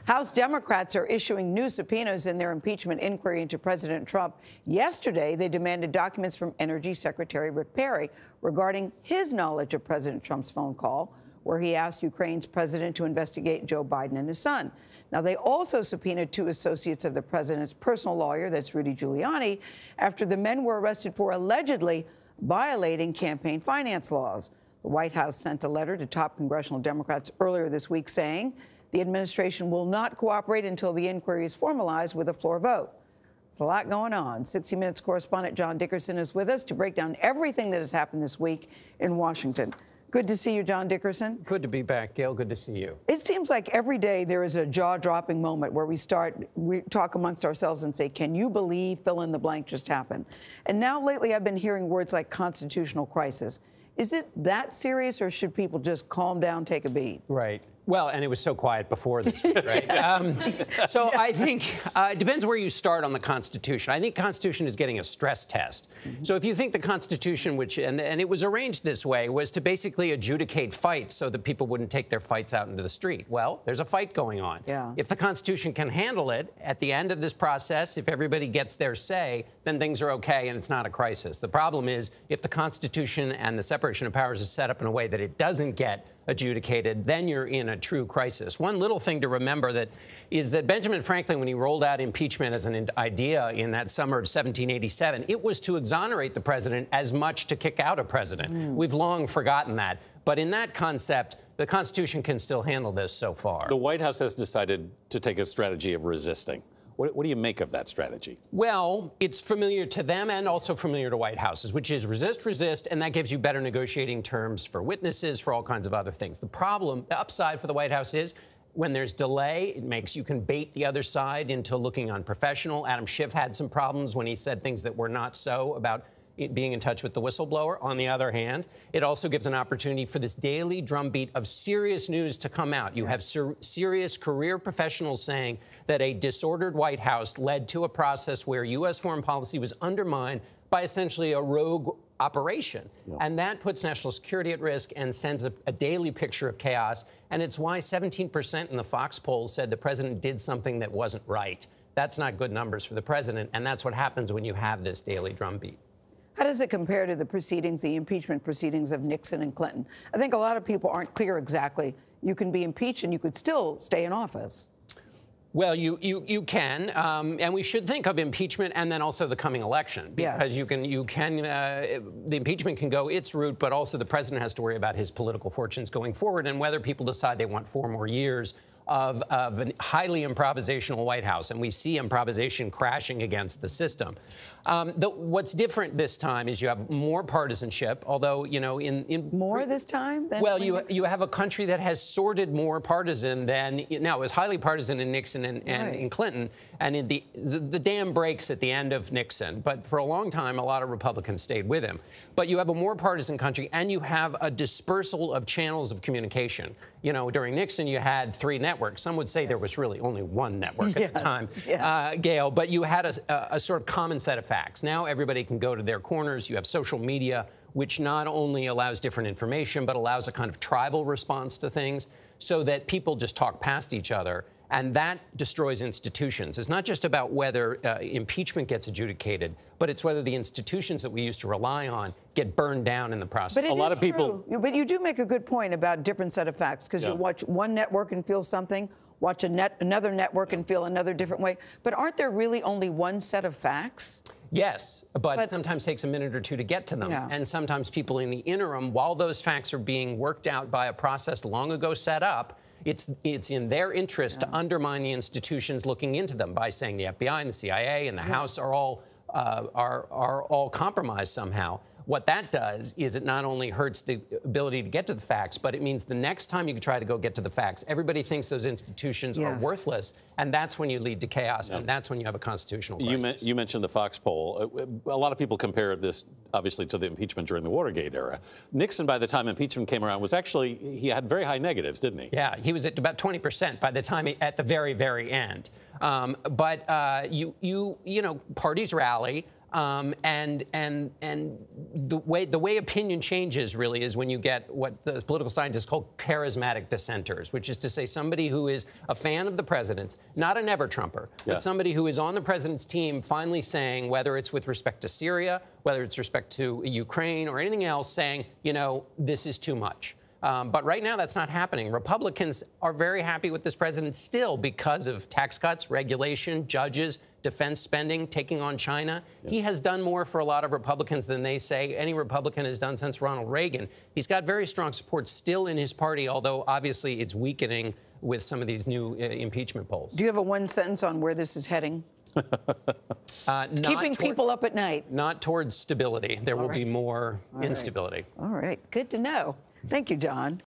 House Democrats are issuing new subpoenas in their impeachment inquiry into President Trump. Yesterday, they demanded documents from Energy Secretary Rick Perry regarding his knowledge of President Trump's phone call, where he asked Ukraine's president to investigate Joe Biden and his son. Now, they also subpoenaed two associates of the president's personal lawyer, that's Rudy Giuliani, after the men were arrested for allegedly violating campaign finance laws. The White House sent a letter to top congressional Democrats earlier this week saying the administration will not cooperate until the inquiry is formalized with a floor vote. There's a lot going on. 60 Minutes correspondent John Dickerson is with us to break down everything that has happened this week in Washington. Good to see you, John Dickerson. Good to be back, Gayle. Good to see you. It seems like every day there is a jaw-dropping moment where we talk amongst ourselves and say, can you believe fill in the blank just happened? And now lately I've been hearing words like constitutional crisis. Is it that serious, or should people just calm down, take a beat? Right. Well, and it was so quiet before this, right? So I think it depends where you start on the Constitution. I think Constitution is getting a stress test. So if you think the Constitution, which, and it was arranged this way, was to basically adjudicate fights so that people wouldn't take their fights out into the street. Well, there's a fight going on. Yeah. If the Constitution can handle it, at the end of this process, if everybody gets their say, then things are okay and it's not a crisis. The problem is if the Constitution and the separation of powers is set up in a way that it doesn't get adjudicated, then you're in a true crisis. One little thing to remember is that Benjamin Franklin, when he rolled out impeachment as an idea in that summer of 1787, it was to exonerate the president as much to kick out a president. We've long forgotten that. But in that concept, the Constitution can still handle this so far. The White House has decided to take a strategy of resisting. What do you make of that strategy? Well, it's familiar to them and also familiar to White Houses, which is resist, resist, and that gives you better negotiating terms for witnesses, for all kinds of other things. The problem, the upside for the White House is when there's delay, it makes you can bait the other side into looking unprofessional. Adam Schiff had some problems when he said things that were not so about being in touch with the whistleblower. On the other hand, it also gives an opportunity for this daily drumbeat of serious news to come out. You have serious career professionals saying that a disordered White House led to a process where U.S. foreign policy was undermined by essentially a rogue operation. Yeah. And that puts national security at risk and sends a daily picture of chaos. And it's why 17% in the Fox poll said the president did something that wasn't right. That's not good numbers for the president. And that's what happens when you have this daily drumbeat. How does it compare to the proceedings, the impeachment proceedings of Nixon and Clinton? I think a lot of people aren't clear exactly. You can be impeached and you could still stay in office. Well, you can, and we should think of impeachment and then also the coming election, because yes. The impeachment can go its route, but also the president has to worry about his political fortunes going forward and whether people decide they want 4 more years of a highly improvisational White House, and we see improvisation crashing against the system. What's different this time is you have more partisanship, although, you know, more this time? Well, you have a country that has sorted more partisan than, now it was highly partisan in Nixon and right. in Clinton, and in the dam breaks at the end of Nixon, but for a long time, a lot of Republicans stayed with him. But you have a more partisan country, and you have a dispersal of channels of communication. You know, during Nixon, you had 3 networks. Some would say there was really only 1 network at the time, Gayle, but you had a sort of common set of facts. Now everybody can go to their corners. You have social media, which not only allows different information, but allows a kind of tribal response to things so that people just talk past each other. And that destroys institutions. It's not just about whether impeachment gets adjudicated, but it's whether the institutions that we used to rely on get burned down in the process. But a lot of people. But you do make a good point about different set of facts, because you watch one network and feel something, watch another network and feel another different way. But aren't there really only one set of facts? Yes, but it sometimes takes a minute or 2 to get to them. Yeah. And sometimes people in the interim, while those facts are being worked out by a process long ago set up, it's in their interest to undermine the institutions looking into them by saying the FBI and the CIA and the House are all compromised somehow. What that does is it not only hurts the ability to get to the facts, but it means the next time you try to go get to the facts, everybody thinks those institutions are worthless, and that's when you lead to chaos, and that's when you have a constitutional crisis. You mentioned the Fox poll. A lot of people compare this, obviously, to the impeachment during the Watergate era. Nixon, by the time impeachment came around, was actually, he had very high negatives, didn't he? Yeah, he was at about 20% by the time, at the very, very end. You know, parties rally. And the way opinion changes really is when you get what the political scientists call charismatic dissenters, which is to say somebody who is a fan of the president, not a never-Trumper, but somebody who is on the president's team finally saying, whether it's with respect to Syria, whether it's respect to Ukraine or anything else, saying, you know, this is too much. But right now, that's not happening. Republicans are very happy with this president still because of tax cuts, regulation, judges, defense spending, taking on China. He has done more for a lot of Republicans than they say any Republican has done since Ronald Reagan. He's got very strong support still in his party, although obviously it's weakening with some of these new impeachment polls. Do you have a one sentence on where this is heading? Keeping people up at night. Not towards stability. There will be more instability. All right. Good to know. Thank you, John.